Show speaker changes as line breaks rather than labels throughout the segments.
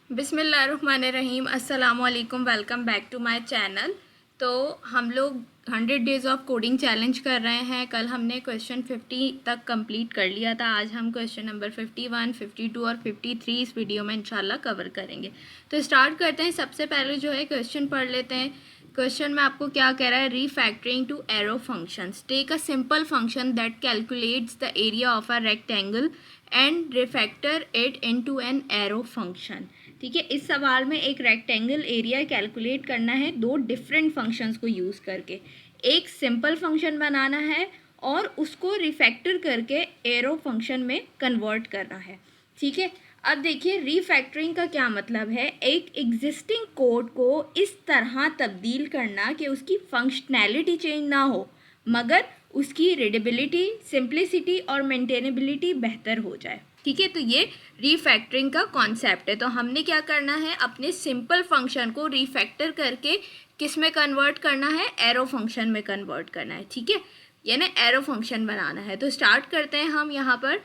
बिस्मिल्लाहिर्रहमानिर्रहीम। अस्सलाम वालेकुम। Welcome back to my channel. तो हम लोग 100 डेज़ ऑफ कोडिंग चैलेंज कर रहे हैं। कल हमने क्वेश्चन 50 तक कंप्लीट कर लिया था। आज हम क्वेश्चन नंबर 51, 52 और 53 इस वीडियो में इंशाल्लाह कवर करेंगे। तो स्टार्ट करते हैं। सबसे पहले जो है क्वेश्चन पढ़ लेते हैं। क्वेश्चन में आपको क्या कह रहा है? Refactoring to arrow functions. Take a simple function that calculates the area of a rectangle and refactor it into an arrow function. ठीक है, इस सवाल में एक रेक्टेंगल एरिया कैलकुलेट करना है दो डिफरेंट फंक्शंस को यूज़ करके। एक सिंपल फंक्शन बनाना है और उसको रिफैक्टर करके एरो फंक्शन में कन्वर्ट करना है। ठीक है, अब देखिए रीफैक्टरिंग का क्या मतलब है। एक एग्जिस्टिंग कोड को इस तरह तब्दील करना कि उसकी फंक्शनैलिटी चेंज ना हो मगर उसकी रीडेबिलिटी, सिंप्लिसिटी और मेंटेनेबिलिटी बेहतर हो जाए। ठीक है, तो ये रीफैक्टरिंग का कॉन्सेप्ट है। तो हमने क्या करना है, अपने सिंपल फंक्शन को रीफैक्टर करके किस में कन्वर्ट करना है? एरो फंक्शन में कन्वर्ट करना है। ठीक है, यानी एरो फंक्शन बनाना है। तो स्टार्ट करते हैं हम। यहाँ पर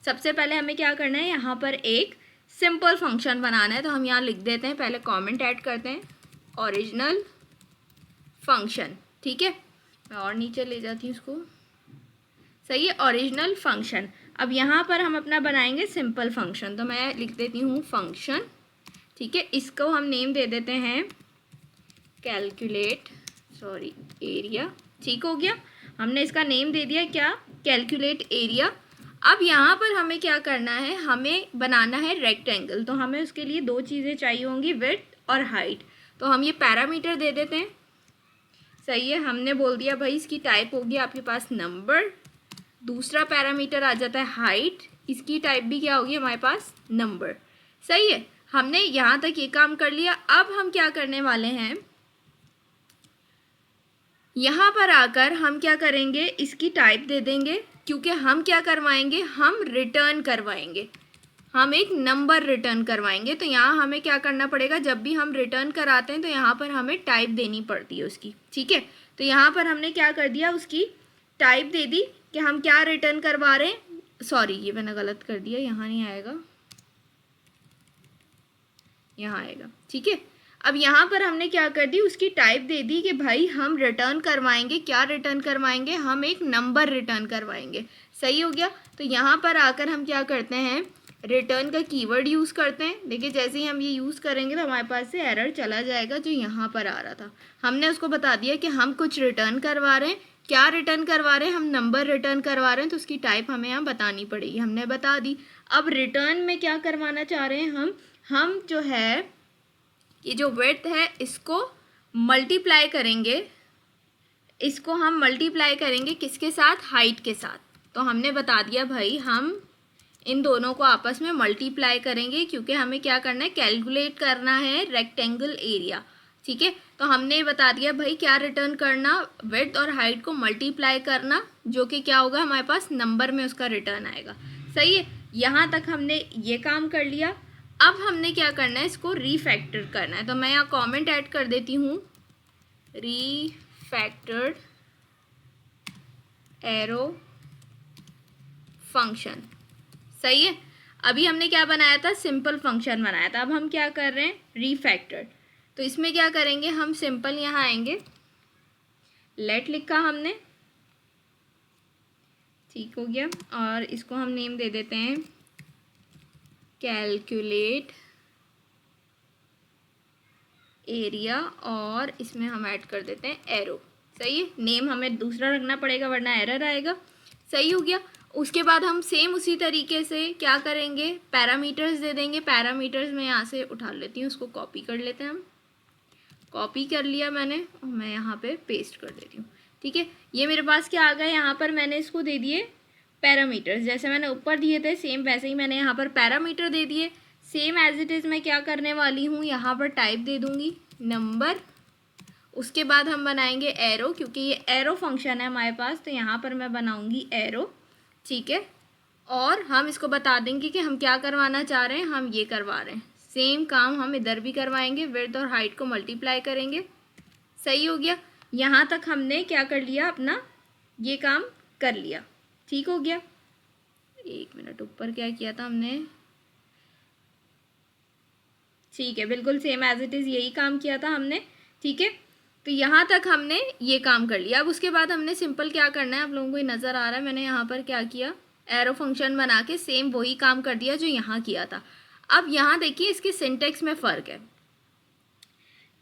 सबसे पहले हमें क्या करना है, यहाँ पर एक सिंपल फंक्शन बनाना है। तो हम यहाँ लिख देते हैं, पहले कमेंट ऐड करते हैं, ओरिजिनल फंक्शन। ठीक है, मैं और नीचे ले जाती हूँ इसको। सही है, ओरिजिनल फंक्शन। अब यहाँ पर हम अपना बनाएंगे सिंपल फंक्शन। तो मैं लिख देती हूँ फंक्शन। ठीक है, इसको हम नेम दे देते हैं कैलकुलेट एरिया। ठीक हो गया, हमने इसका नेम दे दिया क्या? Calculate area. अब यहाँ पर हमें क्या करना है, हमें बनाना है रेक्टेंगल। तो हमें उसके लिए दो चीज़ें चाहिए होंगी, विड्थ और हाइट। तो हम ये पैरामीटर दे देते हैं। सही है, हमने बोल दिया भाई इसकी टाइप होगी आपके पास नंबर। दूसरा पैरामीटर आ जाता है हाइट, इसकी टाइप भी क्या होगी हमारे पास? नंबर। सही है, हमने यहाँ तक ये काम कर लिया। अब हम क्या करने वाले हैं, यहाँ पर आकर हम क्या करेंगे, इसकी टाइप दे देंगे। क्योंकि हम क्या करवाएंगे, हम रिटर्न करवाएंगे, हम एक नंबर रिटर्न करवाएंगे। तो यहाँ हमें क्या करना पड़ेगा, जब भी हम रिटर्न कराते हैं तो यहाँ पर हमें टाइप देनी पड़ती है उसकी। ठीक है, तो यहाँ पर हमने क्या कर दिया, उसकी टाइप दे दी कि हम क्या रिटर्न करवा रहे हैं। सॉरी, ये मैंने गलत कर दिया, यहाँ नहीं आएगा, यहाँ आएगा। ठीक है, अब यहाँ पर हमने क्या कर दी, उसकी टाइप दे दी कि भाई हम रिटर्न करवाएंगे, क्या रिटर्न करवाएंगे, हम एक नंबर रिटर्न करवाएंगे। सही हो गया। तो यहाँ पर आकर हम क्या करते हैं, रिटर्न का कीवर्ड यूज़ करते हैं। देखिए जैसे ही हम ये यूज़ करेंगे तो हमारे पास से एरर चला जाएगा जो यहाँ पर आ रहा था। हमने उसको बता दिया कि हम कुछ रिटर्न करवा रहे हैं। क्या रिटर्न करवा रहे हैं, हम नंबर रिटर्न करवा रहे हैं। तो उसकी टाइप हमें यहाँ बतानी पड़ेगी, हमने बता दी। अब रिटर्न में क्या करवाना चाह रहे हैं हम जो है ये जो विड्थ है इसको मल्टीप्लाई करेंगे। इसको हम मल्टीप्लाई करेंगे किसके साथ? हाइट के साथ। तो हमने बता दिया भाई हम इन दोनों को आपस में मल्टीप्लाई करेंगे क्योंकि हमें क्या करना है, कैलकुलेट करना है रेक्टेंगल एरिया। ठीक है, तो हमने बता दिया भाई क्या रिटर्न करना, विड्थ और हाइट को मल्टीप्लाई करना, जो कि क्या होगा हमारे पास नंबर में उसका रिटर्न आएगा। सही है, यहाँ तक हमने ये काम कर लिया। अब हमने क्या करना है, इसको रीफैक्टर करना है। तो मैं यहाँ कमेंट ऐड कर देती हूँ, रीफैक्टर्ड एरो फंक्शन। सही है, अभी हमने क्या बनाया था, सिंपल फंक्शन बनाया था। अब हम क्या कर रहे हैं, रीफैक्टर्ड। तो इसमें क्या करेंगे, हम सिंपल यहाँ आएंगे, लेट लिखा हमने, ठीक हो गया, और इसको हम नेम दे देते हैं कैलकुलेट एरिया, और इसमें हम ऐड कर देते हैं एरो। सही है, नेम हमें दूसरा रखना पड़ेगा वरना एरर आएगा। सही हो गया। उसके बाद हम सेम उसी तरीके से क्या करेंगे, पैरामीटर्स दे देंगे। पैरामीटर्स में यहाँ से उठा लेती हूँ, उसको कॉपी कर लेते हैं हम। कॉपी कर लिया मैंने और मैं यहाँ पे पेस्ट कर देती हूँ। ठीक है, ये मेरे पास क्या आ गया, यहाँ पर मैंने इसको दे दिए पैरामीटर्स। जैसे मैंने ऊपर दिए थे सेम वैसे ही मैंने यहाँ पर पैरामीटर दे दिए। सेम एज इट इज़ मैं क्या करने वाली हूँ, यहाँ पर टाइप दे दूँगी नंबर। उसके बाद हम बनाएंगे एरो, क्योंकि ये एरो फंक्शन है हमारे पास, तो यहाँ पर मैं बनाऊँगी एरो। ठीक है, और हम इसको बता देंगे कि हम क्या करवाना चाह रहे हैं, हम ये करवा रहे हैं। सेम काम हम इधर भी करवाएंगे, विड्थ और हाइट को मल्टीप्लाई करेंगे। सही हो गया, यहाँ तक हमने क्या कर लिया, अपना ये काम कर लिया। ठीक हो गया, एक मिनट, ऊपर क्या किया था हमने, ठीक है, बिल्कुल सेम एज इट इज़ यही काम किया था हमने। ठीक है, तो यहाँ तक हमने ये काम कर लिया। अब उसके बाद हमने सिंपल क्या करना है, आप लोगों को ये नज़र आ रहा है मैंने यहाँ पर क्या किया, एरो फंक्शन बना के सेम वही काम कर दिया जो यहाँ किया था। अब यहाँ देखिए इसके सिंटेक्स में फ़र्क है।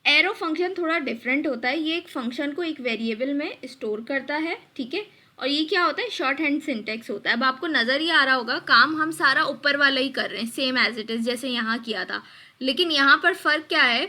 एरो फंक्शन थोड़ा डिफरेंट होता है, ये एक फंक्शन को एक वेरिएबल में स्टोर करता है। ठीक है, और ये क्या होता है, शॉर्ट हैंड सिंटेक्स होता है। अब आपको नज़र ही आ रहा होगा काम हम सारा ऊपर वाला ही कर रहे हैं, सेम एज इट इज़ जैसे यहाँ किया था। लेकिन यहाँ पर फ़र्क क्या है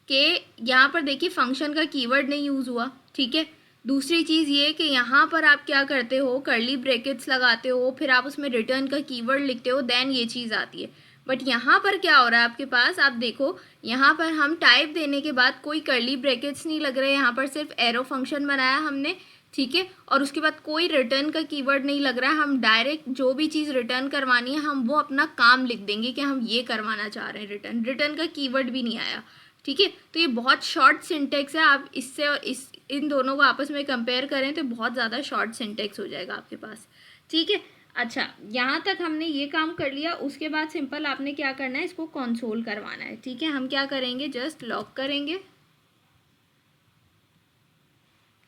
कि यहाँ पर देखिए फंक्शन का कीवर्ड नहीं यूज़ हुआ। ठीक है, दूसरी चीज़ ये कि यहाँ पर आप क्या करते हो, कर्ली ब्रैकेट्स लगाते हो, फिर आप उसमें रिटर्न का कीवर्ड लिखते हो, देन ये चीज़ आती है। बट यहाँ पर क्या हो रहा है आपके पास, आप देखो यहाँ पर हम टाइप देने के बाद कोई कर्ली ब्रैकेट्स नहीं लग रहे, यहाँ पर सिर्फ एरो फंक्शन बनाया हमने। ठीक है, और उसके बाद कोई रिटर्न का कीवर्ड नहीं लग रहा है, हम डायरेक्ट जो भी चीज़ रिटर्न करवानी है हम वो अपना काम लिख देंगे कि हम ये करवाना चाह रहे हैं। रिटर्न का कीवर्ड भी नहीं आया। ठीक है, तो ये बहुत शॉर्ट सिंटेक्स है, आप इससे और इन दोनों को आपस में कंपेयर करें तो बहुत ज़्यादा शॉर्ट सिंटेक्स हो जाएगा आपके पास। ठीक है, अच्छा यहाँ तक हमने ये काम कर लिया। उसके बाद सिंपल आपने क्या करना है, इसको कंसोल करवाना है। ठीक है, हम क्या करेंगे, जस्ट लॉक करेंगे।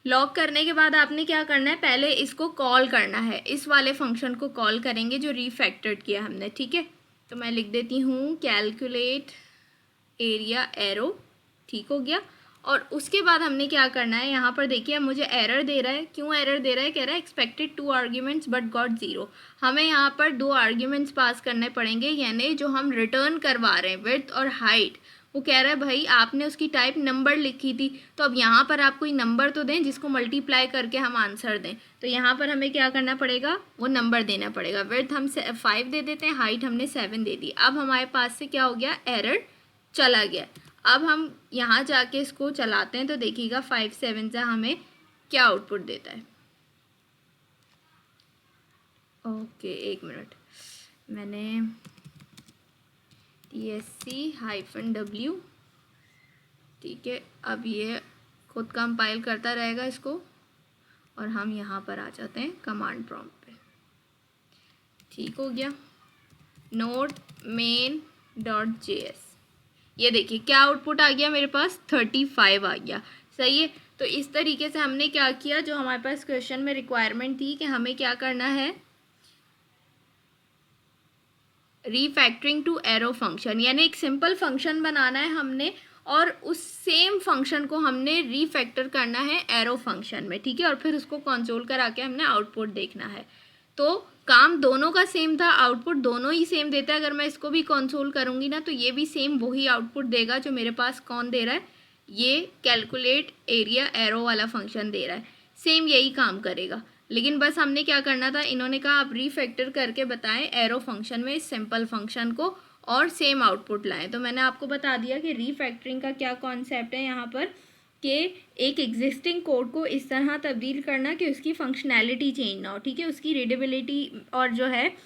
लॉक करने के बाद आपने क्या करना है, पहले इसको कॉल करना है, इस वाले फंक्शन को कॉल करेंगे जो रीफैक्टर्ड किया हमने। ठीक है, तो मैं लिख देती हूँ कैलकुलेट एरिया एरो। ठीक हो गया, और उसके बाद हमने क्या करना है, यहाँ पर देखिए अब मुझे एरर दे रहा है। क्यों एरर दे रहा है, कह रहा है एक्सपेक्टेड 2 आर्ग्यूमेंट्स बट गॉट 0। हमें यहाँ पर 2 आर्ग्यूमेंट्स पास करने पड़ेंगे, यानी जो हम रिटर्न करवा रहे हैं विड्थ और हाइट, वो कह रहा है भाई आपने उसकी टाइप नंबर लिखी थी, तो अब यहाँ पर आप कोई नंबर तो दें जिसको मल्टीप्लाई करके हम आंसर दें। तो यहाँ पर हमें क्या करना पड़ेगा, वो नंबर देना पड़ेगा। विड्थ हम 5 दे देते हैं, हाइट हमने 7 दे दी। अब हमारे पास से क्या हो गया, एरर चला गया। अब हम यहाँ जाके इसको चलाते हैं तो देखिएगा 5 7 से हमें क्या आउटपुट देता है। ओके, एक मिनट, मैंने TSC-W। ठीक है, अब ये खुद कंपाइल करता रहेगा इसको, और हम यहाँ पर आ जाते हैं कमांड प्रॉम्प्ट पे। ठीक हो गया, नोड main.js, ये देखिए क्या आउटपुट आ गया मेरे पास, 35 आ गया। सही है, तो इस तरीके से हमने क्या किया, जो हमारे पास क्वेश्चन में रिक्वायरमेंट थी कि हमें क्या करना है, रीफैक्टरिंग टू एरो फंक्शन, यानी एक सिंपल फंक्शन बनाना है हमने और उस सेम फंक्शन को हमने रीफैक्टर करना है एरो फंक्शन में। ठीक है, और फिर उसको कंसोल करा के हमने आउटपुट देखना है। तो काम दोनों का सेम था, आउटपुट दोनों ही सेम देता है। अगर मैं इसको भी कंसोल करूँगी ना तो ये भी सेम वही आउटपुट देगा जो मेरे पास कौन दे रहा है, ये कैलकुलेट एरिया एरो वाला फंक्शन दे रहा है, सेम यही काम करेगा। लेकिन बस हमने क्या करना था, इन्होंने कहा आप रीफैक्टर करके बताएं एरो फंक्शन में इस सिंपल फंक्शन को और सेम आउटपुट लाएं। तो मैंने आपको बता दिया कि रीफैक्टरिंग का क्या कॉन्सेप्ट है यहाँ पर, कि एक एग्जिस्टिंग कोड को इस तरह तब्दील करना कि उसकी फंक्शनैलिटी चेंज ना हो। ठीक है, उसकी रीडेबिलिटी और जो है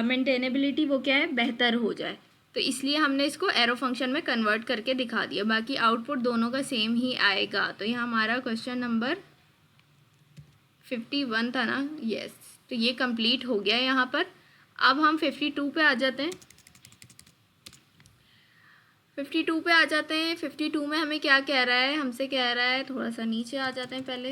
मेंटेनेबिलिटी वो क्या है, बेहतर हो जाए। तो इसलिए हमने इसको एरो फंक्शन में कन्वर्ट करके दिखा दिया, बाकी आउटपुट दोनों का सेम ही आएगा। तो यहाँ हमारा क्वेश्चन नंबर 51 था ना, यस, तो ये कंप्लीट हो गया यहाँ पर। अब हम 52 पे आ जाते हैं। 52 पे आ जाते हैं। 52 में हमें क्या कह रहा है, हमसे कह रहा है, थोड़ा सा नीचे आ जाते हैं पहले।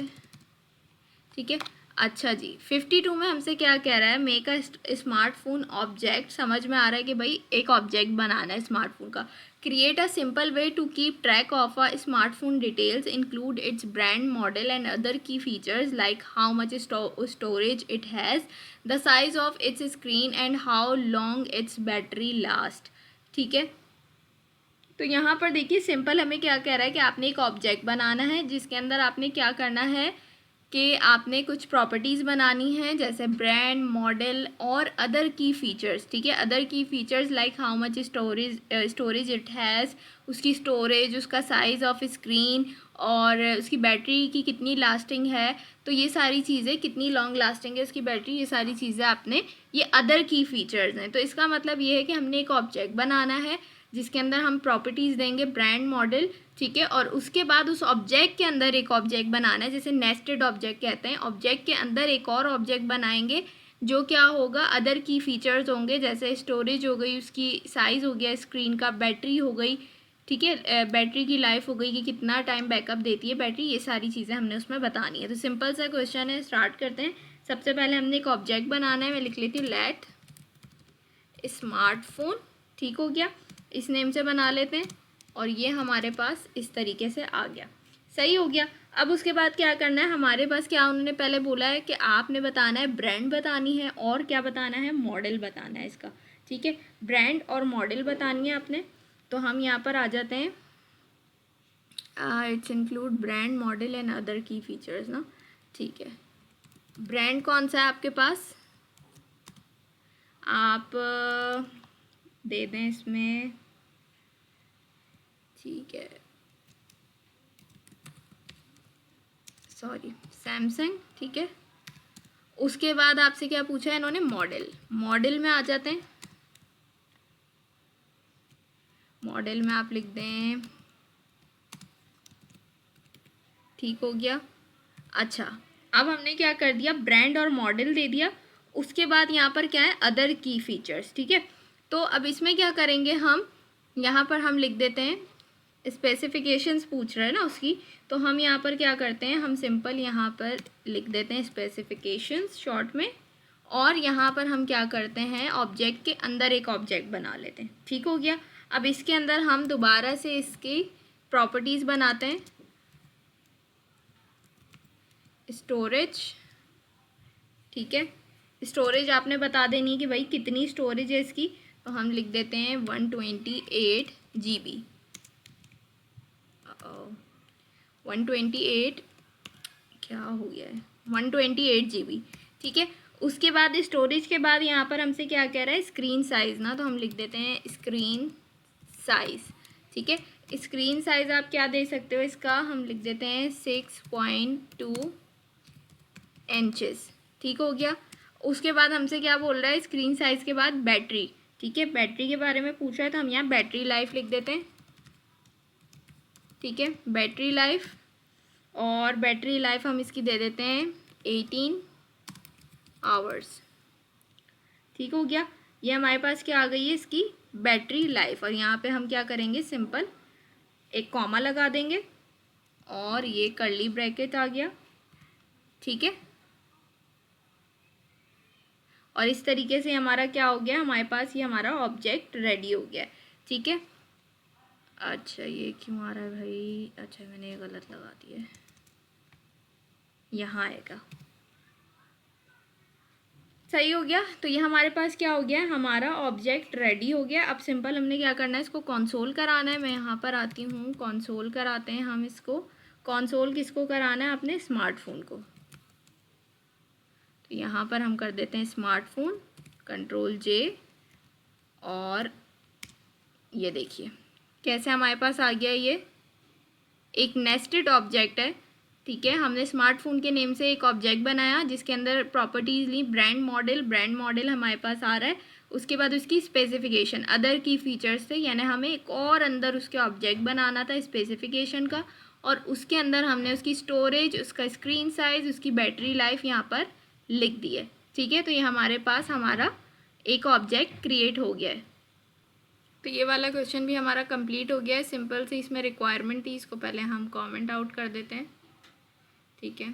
ठीक है, अच्छा जी, 52 में हमसे क्या कह रहा है, मेक अ स्मार्टफोन ऑब्जेक्ट। समझ में आ रहा है कि भाई एक ऑब्जेक्ट बनाना है स्मार्टफोन का। Create a simple way to keep track of a smartphone details include its brand, model and other key features like how much storage it has, the size of its screen and how long its battery last. ठीक है, तो यहाँ पर देखिए simple हमें क्या कह रहा है कि आपने एक ऑब्जेक्ट बनाना है जिसके अंदर आपने क्या करना है कि आपने कुछ प्रॉपर्टीज़ बनानी है, जैसे ब्रांड, मॉडल और अदर की फ़ीचर्स। ठीक है, अदर की features like how much storage it has, उसकी स्टोरेज, उसका साइज़ ऑफ स्क्रीन और उसकी बैटरी की कितनी लास्टिंग है। तो ये सारी चीज़ें, कितनी लॉन्ग लास्टिंग है उसकी बैटरी, ये सारी चीज़ें आपने, ये अदर की फ़ीचर्स हैं। तो इसका मतलब ये है कि हमने एक ऑब्जेक्ट बनाना है जिसके अंदर हम प्रॉपर्टीज़ देंगे, ब्रांड, मॉडल। ठीक है, और उसके बाद उस ऑब्जेक्ट के अंदर एक ऑब्जेक्ट बनाना है, जैसे नेस्टेड ऑब्जेक्ट कहते हैं। ऑब्जेक्ट के अंदर एक और ऑब्जेक्ट बनाएंगे जो क्या होगा, अदर की फीचर्स होंगे, जैसे स्टोरेज हो गई, उसकी साइज़ हो गया स्क्रीन का, बैटरी हो गई, ठीक है, बैटरी की लाइफ हो गई कि कितना टाइम बैकअप देती है बैटरी, ये सारी चीज़ें हमने उसमें बतानी है। तो सिंपल सा क्वेश्चन है, स्टार्ट करते हैं। सबसे पहले हमने एक ऑब्जेक्ट बनाना है, मैं लिख लेती हूँ लेट स्मार्टफोन, ठीक हो गया, इस नेम से बना लेते हैं, और ये हमारे पास इस तरीके से आ गया, सही हो गया। अब उसके बाद क्या करना है, हमारे पास क्या उन्होंने पहले बोला है कि आपने बताना है, ब्रांड बतानी है और क्या बताना है, मॉडल बताना है इसका, ठीक है, ब्रांड और मॉडल बतानी है आपने। तो हम यहाँ पर आ जाते हैं, it's include brand model and other key features ना, ठीक है। ब्रांड कौन सा है आपके पास, आप दे दें इसमें, ठीक है, सॉरी सैमसंग, ठीक है। उसके बाद आपसे क्या पूछा है इन्होंने, मॉडल, मॉडल में आ जाते हैं, मॉडल में आप लिख दें, ठीक हो गया। अच्छा, अब हमने क्या कर दिया, ब्रांड और मॉडल दे दिया, उसके बाद यहाँ पर क्या है, अदर की फीचर्स, ठीक है। तो अब इसमें क्या करेंगे हम, यहाँ पर हम लिख देते हैं, स्पेसिफिकेशंस पूछ रहे हैं ना उसकी, तो हम यहाँ पर क्या करते हैं, हम सिंपल यहाँ पर लिख देते हैं स्पेसिफिकेशंस शॉर्ट में, और यहाँ पर हम क्या करते हैं, ऑब्जेक्ट के अंदर एक ऑब्जेक्ट बना लेते हैं, ठीक हो गया। अब इसके अंदर हम दोबारा से इसकी प्रॉपर्टीज़ बनाते हैं, स्टोरेज, ठीक है, स्टोरेज आपने बता देनी कि भाई कितनी स्टोरेज है इसकी, तो हम लिख देते हैं 128 GB, 128, क्या हो गया है, 128 GB, ठीक है। उसके बाद स्टोरेज के बाद यहाँ पर हमसे क्या कह रहा है, स्क्रीन साइज़ ना, तो हम लिख देते हैं स्क्रीन साइज़, ठीक है। स्क्रीन साइज़ आप क्या दे सकते हो इसका, हम लिख देते हैं 6.2 इंचेस, ठीक हो गया। उसके बाद हमसे क्या बोल रहा है, स्क्रीन साइज़ के बाद बैटरी, ठीक है, बैटरी के बारे में पूछा है, तो हम यहाँ बैटरी लाइफ लिख देते हैं, ठीक है, बैटरी लाइफ, और बैटरी लाइफ हम इसकी दे देते हैं 18 आवर्स, ठीक हो गया। ये हमारे पास क्या आ गई है, इसकी बैटरी लाइफ, और यहाँ पे हम क्या करेंगे, सिंपल एक कॉमा लगा देंगे, और ये कर्ली ब्रैकेट आ गया, ठीक है। और इस तरीके से हमारा क्या हो गया, हमारे पास ये हमारा ऑब्जेक्ट रेडी हो गया, ठीक है। अच्छा ये क्यों आ रहा है भाई, अच्छा मैंने ये गलत लगा दिया है, यहाँ आएगा, सही हो गया। तो ये हमारे पास क्या हो गया, हमारा ऑब्जेक्ट रेडी हो गया। अब सिंपल हमने क्या करना है, इसको कंसोल कराना है, मैं यहाँ पर आती हूँ, कंसोल कराते हैं हम इसको, कंसोल किसको कराना है, अपने स्मार्टफोन को, तो यहाँ पर हम कर देते हैं स्मार्टफोन, कंट्रोल J, और ये देखिए कैसे हमारे पास आ गया, ये एक नेस्टेड ऑब्जेक्ट है, ठीक है। हमने स्मार्टफोन के नेम से एक ऑब्जेक्ट बनाया जिसके अंदर प्रॉपर्टीज़ ली, ब्रांड मॉडल, ब्रांड मॉडल हमारे पास आ रहा है, उसके बाद उसकी स्पेसिफिकेशन, अदर की फीचर्स थे, यानी हमें एक और अंदर उसके ऑब्जेक्ट बनाना था स्पेसिफिकेशन का, और उसके अंदर हमने उसकी स्टोरेज, उसका स्क्रीन साइज़, उसकी बैटरी लाइफ यहाँ पर लिख दी है, ठीक है। तो ये हमारे पास हमारा एक ऑब्जेक्ट क्रिएट हो गया है। तो ये वाला क्वेश्चन भी हमारा कंप्लीट हो गया है, सिंपल सी इसमें रिक्वायरमेंट थी, इसको पहले हम कमेंट आउट कर देते हैं, ठीक है।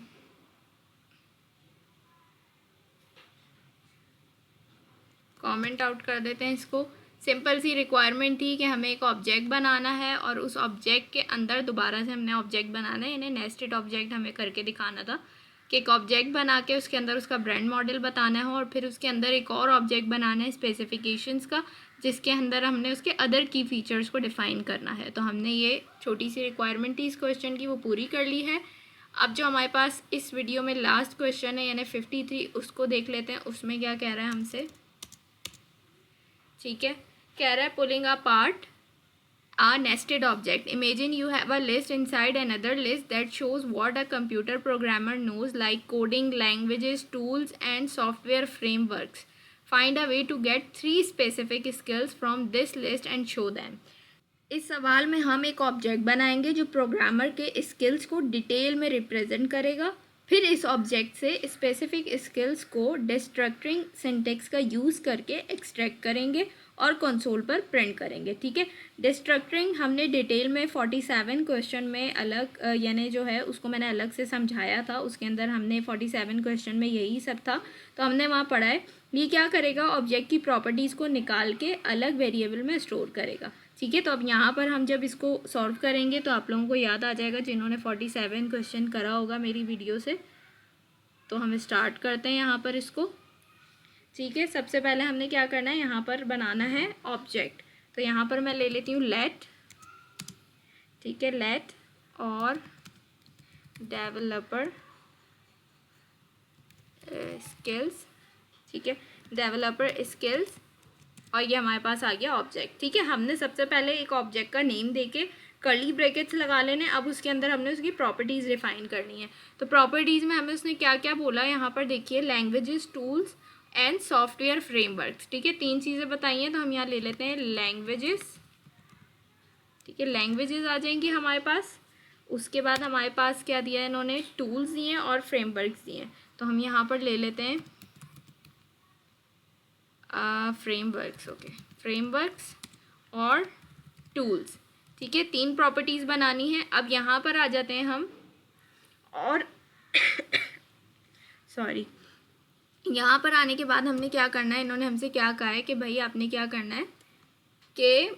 कमेंट आउट कर देते हैं इसको, सिंपल सी रिक्वायरमेंट थी कि हमें एक ऑब्जेक्ट बनाना है, और उस ऑब्जेक्ट के अंदर दोबारा से हमने ऑब्जेक्ट बनाना है, यानी नेस्टेड ऑब्जेक्ट हमें करके दिखाना था कि एक ऑब्जेक्ट बना के उसके अंदर उसका ब्रांड मॉडल बताना है, और फिर उसके अंदर एक और ऑब्जेक्ट बनाना है स्पेसिफिकेशंस का, जिसके अंदर हमने उसके अदर की फीचर्स को डिफ़ाइन करना है। तो हमने ये छोटी सी रिक्वायरमेंट थी इस क्वेश्चन की, वो पूरी कर ली है। अब जो हमारे पास इस वीडियो में लास्ट क्वेश्चन है, यानी 53, उसको देख लेते हैं, उसमें क्या कह रहा है हमसे, ठीक है। कह रहा है pulling a part a nested object. Imagine you have a list inside another list that shows what a computer programmer knows, like coding languages, tools and software frameworks. Find a way to get 3 specific skills from this list and show them. इस सवाल में हम एक object बनाएंगे जो programmer के skills को detail में रिप्रेजेंट करेगा, फिर इस ऑब्जेक्ट से स्पेसिफिक स्किल्स को डिस्ट्रक्टिंग सिंटेक्स का यूज़ करके एक्सट्रैक्ट करेंगे और कंसोल पर प्रिंट करेंगे। ठीक है, डिस्ट्रक्टिंग हमने डिटेल में 47 क्वेश्चन में अलग यानी जो है उसको मैंने अलग से समझाया था, उसके अंदर हमने 47 क्वेश्चन में यही सब था, तो हमने वहाँ पढ़ा है। ये क्या करेगा, ऑब्जेक्ट की प्रॉपर्टीज़ को निकाल के अलग वेरिएबल में स्टोर करेगा। ठीक है, तो अब यहाँ पर हम जब इसको सॉल्व करेंगे तो आप लोगों को याद आ जाएगा जिन्होंने 47 क्वेश्चन करा होगा मेरी वीडियो से। तो हम स्टार्ट करते हैं यहाँ पर इसको। ठीक है, सबसे पहले हमने क्या करना है, यहाँ पर बनाना है ऑब्जेक्ट। तो यहाँ पर मैं ले लेती हूँ लेट। ठीक है, लेट और डेवलपर स्किल्स। ठीक है, डेवलपर स्किल्स, और ये हमारे पास आ गया ऑब्जेक्ट। ठीक है, हमने सबसे पहले एक ऑब्जेक्ट का नेम देके कर्ली ब्रैकेट्स लगा लेने। अब उसके अंदर हमने उसकी प्रॉपर्टीज़ डिफाइन करनी है। तो प्रॉपर्टीज़ में हमें उसने क्या क्या बोला, यहाँ पर देखिए, languages, tools and software frameworks. ठीक है, 3 चीज़ें बताई हैं, तो हम यहाँ ले लेते हैं लैंग्वेजेस। ठीक है, लैंग्वेजेस आ जाएंगी हमारे पास। उसके बाद हमारे पास क्या दिया है इन्होंने, टूल्स दिए हैं और फ्रेमवर्क्स दिए हैं। तो हम यहाँ पर ले लेते हैं फ्रेमवर्क्स। ओके, फ्रेमवर्क्स और टूल्स। ठीक है, 3 प्रॉपर्टीज़ बनानी है। अब यहाँ पर आ जाते हैं हम, और सॉरी, यहाँ पर आने के बाद हमने क्या करना है, इन्होंने हमसे क्या कहा है कि भाई आपने क्या करना है कि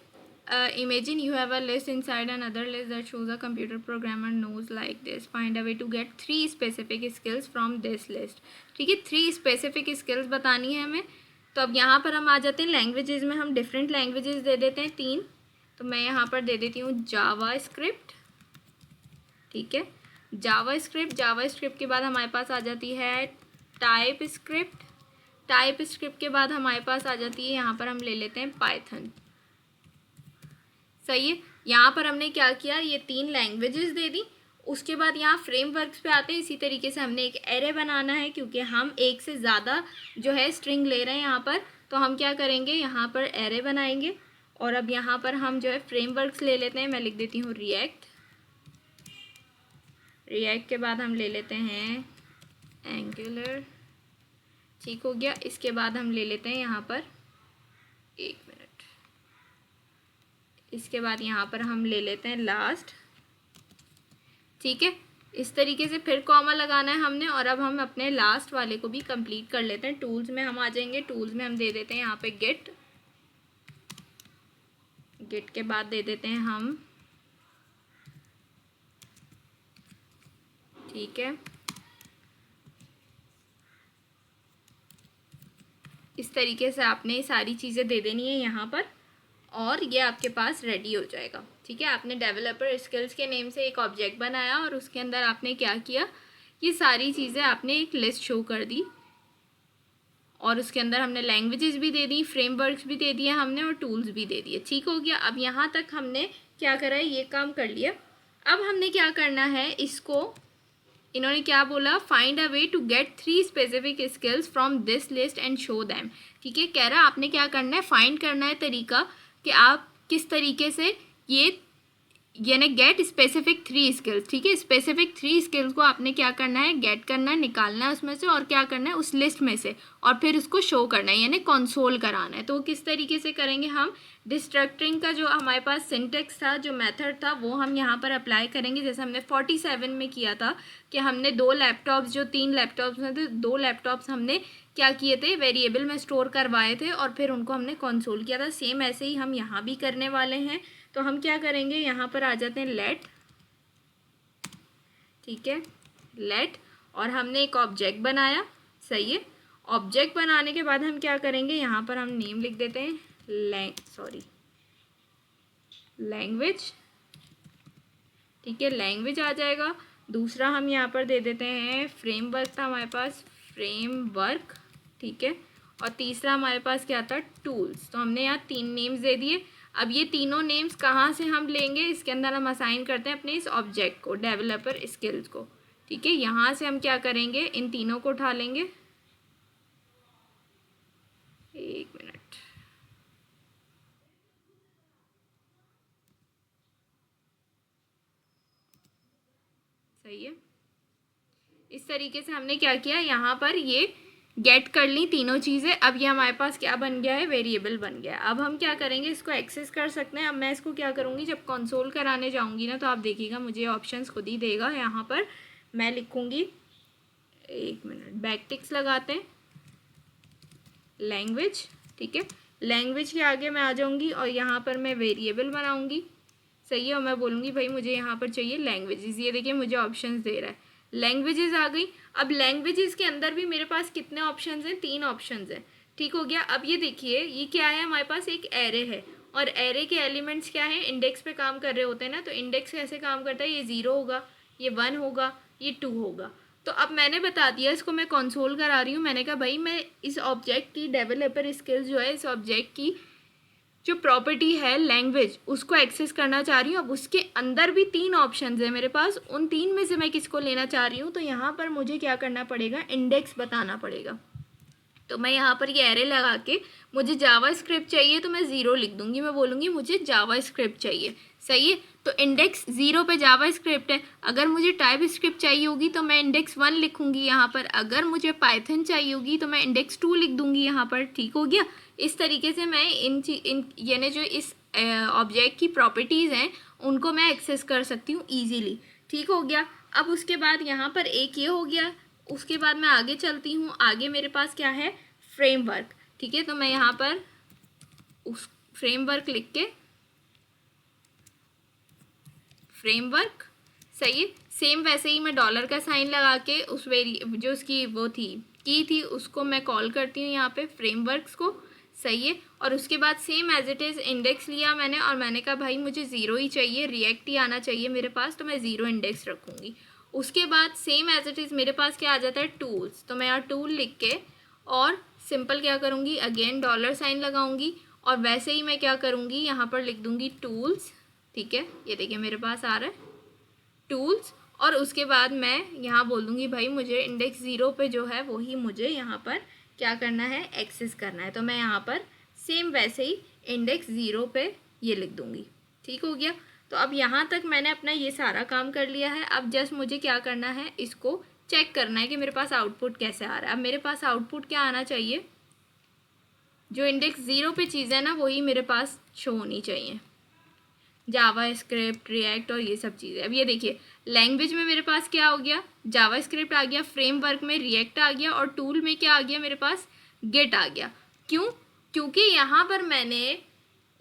imagine you have a list inside another list that shows a computer programmer knows like this. Find a way to get 3 specific skills from this list. ठीक है, 3 specific skills बतानी है हमें। तो अब यहाँ पर हम आ जाते हैं लैंग्वेजेस में, हम डिफरेंट लैंग्वेजेस दे देते हैं 3। तो मैं यहाँ पर दे देती हूँ जावा स्क्रिप्ट। ठीक है, जावा स्क्रिप्ट। जावा स्क्रिप्ट के बाद हमारे पास आ जाती है टाइप स्क्रिप्ट। टाइप स्क्रिप्ट के बाद हमारे पास आ जाती है, यहाँ पर हम ले लेते हैं पाइथन। सही है, यहाँ पर हमने क्या किया, ये 3 लैंग्वेजेस दे दी। उसके बाद यहाँ फ्रेमवर्क्स पे आते हैं। इसी तरीके से हमने एक एरे बनाना है, क्योंकि हम एक से ज़्यादा जो है स्ट्रिंग ले रहे हैं यहाँ पर। तो हम क्या करेंगे, यहाँ पर एरे बनाएंगे। और अब यहाँ पर हम जो है फ्रेमवर्क्स ले लेते हैं। मैं लिख देती हूँ रिएक्ट। रिएक्ट के बाद हम ले लेते हैं एंगुलर। ठीक हो गया। इसके बाद हम ले लेते हैं यहाँ पर, एक मिनट, इसके बाद यहाँ पर हम ले लेते हैं लास्ट। ठीक है, इस तरीके से फिर कॉमा लगाना है हमने। और अब हम अपने लास्ट वाले को भी कंप्लीट कर लेते हैं। टूल्स में हम आ जाएंगे। टूल्स में हम दे देते हैं यहाँ पे गिट। गिट के बाद दे देते हैं हम, ठीक है, इस तरीके से आपने सारी चीज़ें दे देनी है यहाँ पर, और ये आपके पास रेडी हो जाएगा। ठीक है, आपने डेवलपर स्किल्स के नेम से एक ऑब्जेक्ट बनाया और उसके अंदर आपने क्या किया, ये सारी चीज़ें आपने एक लिस्ट शो कर दी, और उसके अंदर हमने लैंग्वेजेस भी दे दी, फ्रेमवर्क्स भी दे दिए हमने, और टूल्स भी दे दिए। ठीक हो गया। अब यहाँ तक हमने क्या करा है, ये काम कर लिया। अब हमने क्या करना है, इसको इन्होंने क्या बोला, find a way to get 3 specific skills from this list and show them. ठीक है, कह रहा है आपने क्या करना है, फाइंड करना है तरीका कि आप किस तरीके से ये यानी गेट स्पेसिफिक 3 स्किल्स। ठीक है, स्पेसिफिक 3 स्किल्स को आपने क्या करना है, गेट करना है, निकालना है उसमें से, और क्या करना है उस लिस्ट में से, और फिर उसको शो करना है यानी कंसोल कराना है। तो किस तरीके से करेंगे हम, डिस्ट्रक्टिंग का जो हमारे पास सिंटेक्स था, जो मेथड था, वो हम यहाँ पर अप्लाई करेंगे। जैसे हमने 47 में किया था कि हमने 2 लैपटॉप्स, जो 3 लैपटॉप्स में थे, 2 लैपटॉप्स हमने क्या किए थे, वेरिएबल में स्टोर करवाए थे, और फिर उनको हमने कंसोल किया था। सेम ऐसे ही हम यहाँ भी करने वाले हैं। तो हम क्या करेंगे, यहाँ पर आ जाते हैं लेट। ठीक है, लेट, और हमने एक ऑब्जेक्ट बनाया। सही है, ऑब्जेक्ट बनाने के बाद हम क्या करेंगे, यहाँ पर हम नेम लिख देते हैं लैंग्वेज। ठीक है, लैंग्वेज आ जाएगा। दूसरा हम यहाँ पर दे देते हैं फ्रेमवर्क, था हमारे पास फ्रेमवर्क। ठीक है, और तीसरा हमारे पास क्या था, टूल्स। तो हमने यहाँ 3 नेम्स दे दिए। अब ये तीनों नेम्स कहाँ से हम लेंगे, इसके अंदर हम असाइन करते हैं अपने इस ऑब्जेक्ट को, डेवलपर स्किल्स को। ठीक है, यहाँ से हम क्या करेंगे, इन तीनों को उठा लेंगे। एक मिनट, सही है, इस तरीके से हमने क्या किया, यहाँ पर ये गेट कर ली तीनों चीज़ें। अब ये हमारे पास क्या बन गया है, वेरिएबल बन गया है। अब हम क्या करेंगे, इसको एक्सेस कर सकते हैं। अब मैं इसको क्या करूँगी, जब कंसोल कराने जाऊँगी ना तो आप देखिएगा मुझे ऑप्शंस खुद ही देगा। यहाँ पर मैं लिखूँगी, एक मिनट, बैकटिक्स लगाते हैं, लैंग्वेज, ठीक है। लैंग्वेज के आगे मैं आ जाऊँगी और यहाँ पर मैं वेरिएबल बनाऊँगी, सही है। और मैं बोलूँगी भाई मुझे यहाँ पर चाहिए लैंग्वेजेस। ये देखिए मुझे ऑप्शंस दे रहा है, लैंग्वेजेस आ गई। अब लैंग्वेजेस के अंदर भी मेरे पास कितने ऑप्शंस हैं, 3 ऑप्शंस हैं, ठीक हो गया। अब ये देखिए ये क्या है, हमारे पास एक एरे है और एरे के एलिमेंट्स क्या है, इंडेक्स पे काम कर रहे होते हैं ना। तो इंडेक्स कैसे काम करता है, ये 0 होगा, ये 1 होगा, ये 2 होगा। तो अब मैंने बता दिया, इसको मैं कंसोल करा रही हूँ। मैंने कहा भाई मैं इस ऑब्जेक्ट की डेवलपर स्किल्स जो है, इस ऑब्जेक्ट की जो प्रॉपर्टी है लैंग्वेज, उसको एक्सेस करना चाह रही हूँ। अब उसके अंदर भी 3 ऑप्शंस है मेरे पास, उन 3 में से मैं किसको लेना चाह रही हूँ। तो यहाँ पर मुझे क्या करना पड़ेगा, इंडेक्स बताना पड़ेगा। तो मैं यहाँ पर ये एरे लगा के, मुझे जावा स्क्रिप्ट चाहिए तो मैं 0 लिख दूँगी, मैं बोलूँगी मुझे जावा स्क्रिप्ट चाहिए, सही है। तो इंडेक्स 0 पे जावा स्क्रिप्ट है। अगर मुझे टाइप स्क्रिप्ट चाहिए होगी तो मैं इंडेक्स 1 लिखूँगी यहाँ पर। अगर मुझे पाइथन चाहिए होगी तो मैं इंडेक्स 2 लिख दूँगी यहाँ पर, ठीक हो गया। इस तरीके से मैं इन यानी जो इस ऑब्जेक्ट की प्रॉपर्टीज़ हैं उनको मैं एक्सेस कर सकती हूँ ईजीली, ठीक हो गया। अब उसके बाद यहाँ पर एक ये हो गया। उसके बाद मैं आगे चलती हूँ, आगे मेरे पास क्या है, फ्रेमवर्क, ठीक है। तो मैं यहाँ पर उस फ्रेमवर्क लिख के, फ्रेमवर्क, सही है। सेम वैसे ही मैं डॉलर का साइन लगा के उस जो उसकी वो थी की थी उसको मैं कॉल करती हूँ यहाँ पे फ्रेमवर्क्स को, सही है। और उसके बाद same as it is index लिया मैंने और मैंने कहा भाई मुझे 0 ही चाहिए, रिएक्ट ही आना चाहिए मेरे पास, तो मैं 0 इंडेक्स रखूँगी। उसके बाद सेम एज इट इज़ मेरे पास क्या आ जाता है, टूल्स। तो मैं यहाँ टूल लिख के और सिंपल क्या करूँगी, अगेन डॉलर साइन लगाऊँगी और वैसे ही मैं क्या करूँगी, यहाँ पर लिख दूँगी टूल्स, ठीक है। ये देखिए मेरे पास आ रहा है टूल्स। और उसके बाद मैं यहाँ बोल दूँगी भाई मुझे इंडेक्स 0 पे जो है वही मुझे यहाँ पर क्या करना है, एक्सेस करना है। तो मैं यहाँ पर सेम वैसे ही इंडेक्स 0 पे ये लिख दूँगी, ठीक हो गया। तो अब यहाँ तक मैंने अपना ये सारा काम कर लिया है। अब जस्ट मुझे क्या करना है, इसको चेक करना है कि मेरे पास आउटपुट कैसे आ रहा है। अब मेरे पास आउटपुट क्या आना चाहिए, जो इंडेक्स 0 पे चीज़ है ना वही मेरे पास शो होनी चाहिए, जावा स्क्रिप्ट, रिएक्ट और ये सब चीज़ें। अब ये देखिए लैंग्वेज में मेरे पास क्या हो गया, जावा स्क्रिप्ट आ गया, फ्रेमवर्क में रिएक्ट आ गया और टूल में क्या आ गया, मेरे पास गेट आ गया। क्यों, क्योंकि यहाँ पर मैंने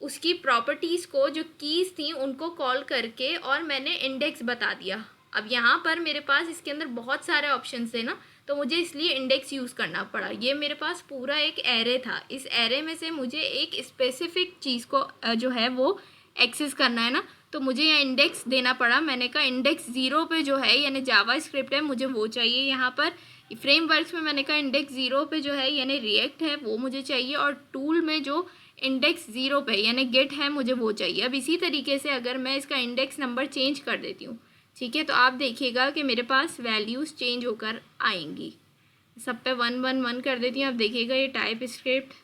उसकी प्रॉपर्टीज़ को, जो कीज़ थी उनको कॉल करके और मैंने इंडेक्स बता दिया। अब यहाँ पर मेरे पास इसके अंदर बहुत सारे ऑप्शन थे ना, तो मुझे इसलिए इंडेक्स यूज़ करना पड़ा। ये मेरे पास पूरा एक एरे था, इस एरे में से मुझे एक स्पेसिफिक चीज़ को जो है वो एक्सेस करना है ना, तो मुझे यहाँ इंडेक्स देना पड़ा। मैंने कहा इंडेक्स 0 पे जो है यानी जावा स्क्रिप्ट है मुझे वो चाहिए। यहाँ पर फ्रेमवर्क्स में मैंने कहा इंडेक्स 0 पे जो है यानी रिएक्ट है वो मुझे चाहिए और टूल में जो इंडेक्स 0 पे यानी गेट है मुझे वो चाहिए। अब इसी तरीके से अगर मैं इसका इंडेक्स नंबर चेंज कर देती हूँ, ठीक है, तो आप देखिएगा कि मेरे पास वैल्यूज़ चेंज होकर आएंगी। सब पे 1 1 1 कर देती हूँ। अब देखिएगा ये टाइप स्क्रिप्ट,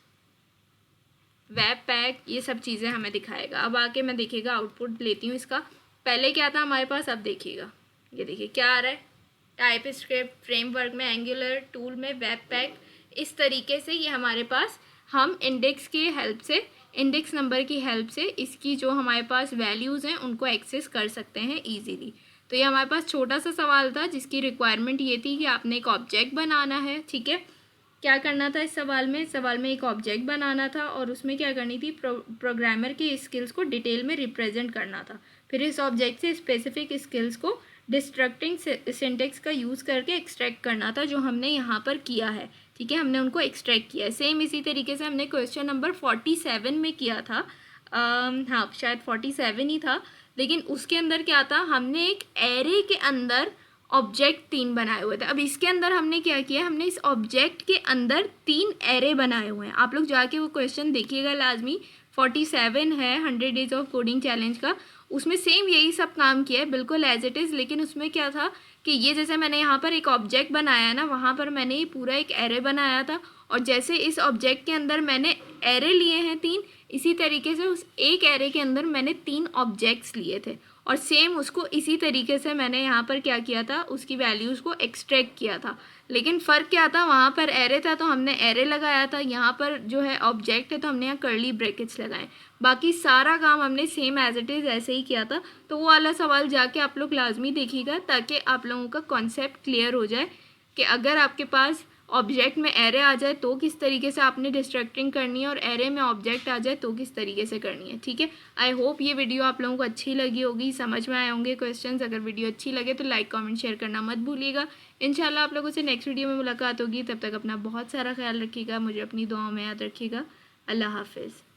वेब पैक, ये सब चीज़ें हमें दिखाएगा। अब आके मैं देखिएगा आउटपुट लेती हूँ इसका। पहले क्या था हमारे पास, अब देखिएगा ये देखिए क्या आ रहा है, टाइप स्क्रिप्ट, फ्रेमवर्क में एंगुलर, टूल में वेब पैक। इस तरीके से ये हमारे पास हम इंडेक्स के हेल्प से, इंडेक्स नंबर की हेल्प से इसकी जो हमारे पास वैल्यूज़ हैं उनको एक्सेस कर सकते हैं ईजीली। तो ये हमारे पास छोटा सा सवाल था जिसकी रिक्वायरमेंट ये थी कि आपने एक ऑब्जेक्ट बनाना है, ठीक है। क्या करना था इस सवाल में, एक ऑब्जेक्ट बनाना था और उसमें क्या करनी थी, प्रोग्रामर की स्किल्स को डिटेल में रिप्रेजेंट करना था। फिर इस ऑब्जेक्ट से स्पेसिफिक स्किल्स को डिस्ट्रक्टिंग सिंटेक्स का यूज़ करके एक्सट्रैक्ट करना था, जो हमने यहाँ पर किया है, ठीक है। हमने उनको एक्सट्रैक्ट किया है। सेम इसी तरीके से हमने क्वेश्चन नंबर 47 में किया था, हाँ शायद 47 ही था, लेकिन उसके अंदर क्या था, हमने एक एरे के अंदर ऑब्जेक्ट 3 बनाए हुए थे। अब इसके अंदर हमने क्या किया, हमने इस ऑब्जेक्ट के अंदर 3 एरे बनाए हुए हैं। आप लोग जाके वो क्वेश्चन देखिएगा लाजमी, 47 है 100 डेज ऑफ कोडिंग चैलेंज का, उसमें सेम यही सब काम किया है बिल्कुल एज इट इज़। लेकिन उसमें क्या था कि ये जैसे मैंने यहाँ पर एक ऑब्जेक्ट बनाया ना, वहाँ पर मैंने ये पूरा एक एरे बनाया था और जैसे इस ऑब्जेक्ट के अंदर मैंने एरे लिए हैं 3, इसी तरीके से उस एक एरे के अंदर मैंने 3 ऑब्जेक्ट्स लिए थे और सेम उसको इसी तरीके से मैंने यहाँ पर क्या किया था, उसकी वैल्यूज़ को एक्सट्रैक्ट किया था। लेकिन फ़र्क क्या था, वहाँ पर एरे था तो हमने एरे लगाया था, यहाँ पर जो है ऑब्जेक्ट है तो हमने यहाँ कर्ली ब्रैकेट्स लगाए। बाकी सारा काम हमने सेम एज इट इज़ ऐसे ही किया था। तो वो वाला सवाल जाके आप लोग लाजमी देखिएगा ताकि आप लोगों का कॉन्सेप्ट क्लियर हो जाए कि अगर आपके पास ऑब्जेक्ट में एरे आ जाए तो किस तरीके से आपने डिस्ट्रक्टिंग करनी है और एरे में ऑब्जेक्ट आ जाए तो किस तरीके से करनी है। ठीक है, आई होप ये वीडियो आप लोगों को अच्छी लगी होगी, समझ में आए होंगे क्वेश्चंस। अगर वीडियो अच्छी लगे तो लाइक कमेंट शेयर करना मत भूलिएगा। इंशाल्लाह आप लोगों से नेक्स्ट वीडियो में मुलाकात होगी। तब तक अपना बहुत सारा ख्याल रखिएगा, मुझे अपनी दुआओं में याद रखिएगा। अल्लाह हाफिज़।